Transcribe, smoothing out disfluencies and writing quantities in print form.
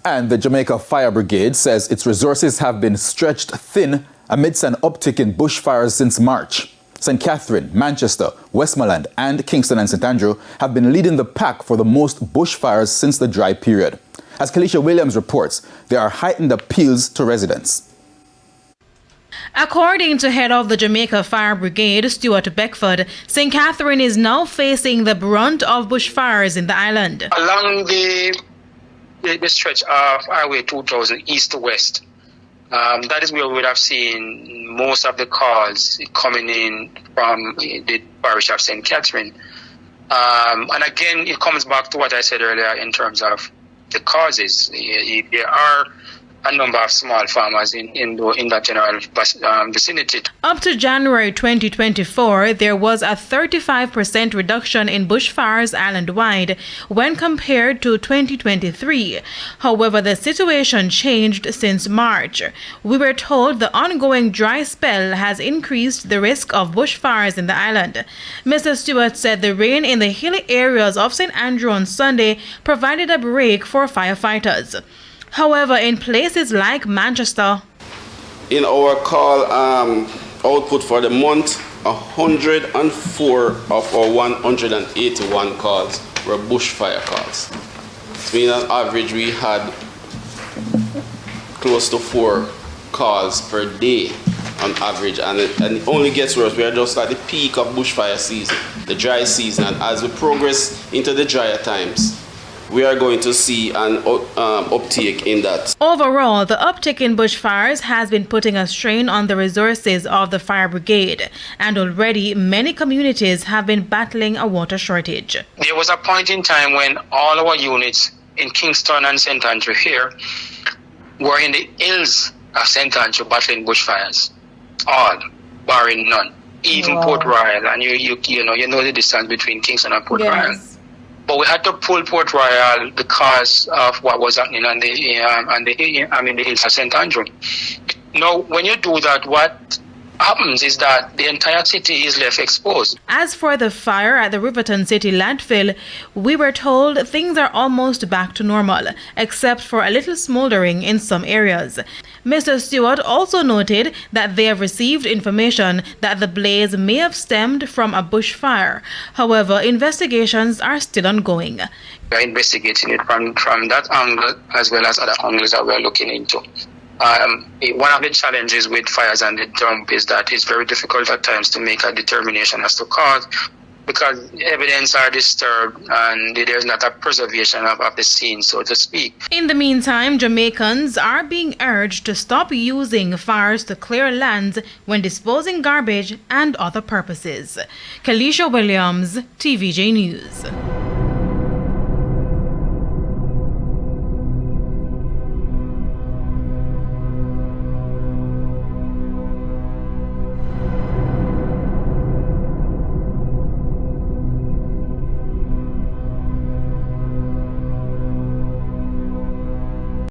And the Jamaica Fire Brigade says its resources have been stretched thin amidst an uptick in bushfires since March. St. Catherine, Manchester, Westmoreland and Kingston and St. Andrew have been leading the pack for the most bushfires since the dry period. As Kalisha Williams reports, there are heightened appeals to residents. According to head of the Jamaica Fire Brigade, Stuart Beckford, St. Catherine is now facing the brunt of bushfires in the island. Along the stretch of Highway 2000 east to west, that is where we would have seen most of the calls coming in from the parish of St. Catherine. And again, it comes back to what I said earlier in terms of the causes. There are a number of small farmers in that general vicinity. Up to January 2024, there was a 35% reduction in bushfires island-wide when compared to 2023. However, the situation changed since March. We were told the ongoing dry spell has increased the risk of bushfires in the island. Mr. Stewart said the rain in the hilly areas of St. Andrew on Sunday provided a break for firefighters. However, in places like Manchester, in our call output for the month, 104 of our 181 calls were bushfire calls. It means on average we had close to 4 calls per day on average, and it only gets worse. We are just at the peak of bushfire season, the dry season, and as we progress into the drier times, we are going to see an uptake in that. Overall, the uptick in bushfires has been putting a strain on the resources of the fire brigade, and already many communities have been battling a water shortage. There was a point in time when all our units in Kingston and St. Andrew here were in the hills of St. Andrew battling bushfires, all, barring none. Even Port Royal, and you know the distance between Kingston and Port Royal. But we had to pull Port Royal because of what was happening on the hills of St. Andrew. Now, when you do that, what happens is that the entire city is left exposed. As for the fire at the Riverton City landfill, we were told things are almost back to normal, except for a little smoldering in some areas. Mr. Stewart also noted that they have received information that the blaze may have stemmed from a bushfire. However, investigations are still ongoing. We are investigating it from that angle as well as other angles that we are looking into. One of the challenges with fires and the dump is that it's very difficult at times to make a determination as to cause, because evidence are disturbed and there's not a preservation of the scene, so to speak. In the meantime, Jamaicans are being urged to stop using fires to clear lands when disposing garbage and other purposes. Kalisha Williams, TVJ News.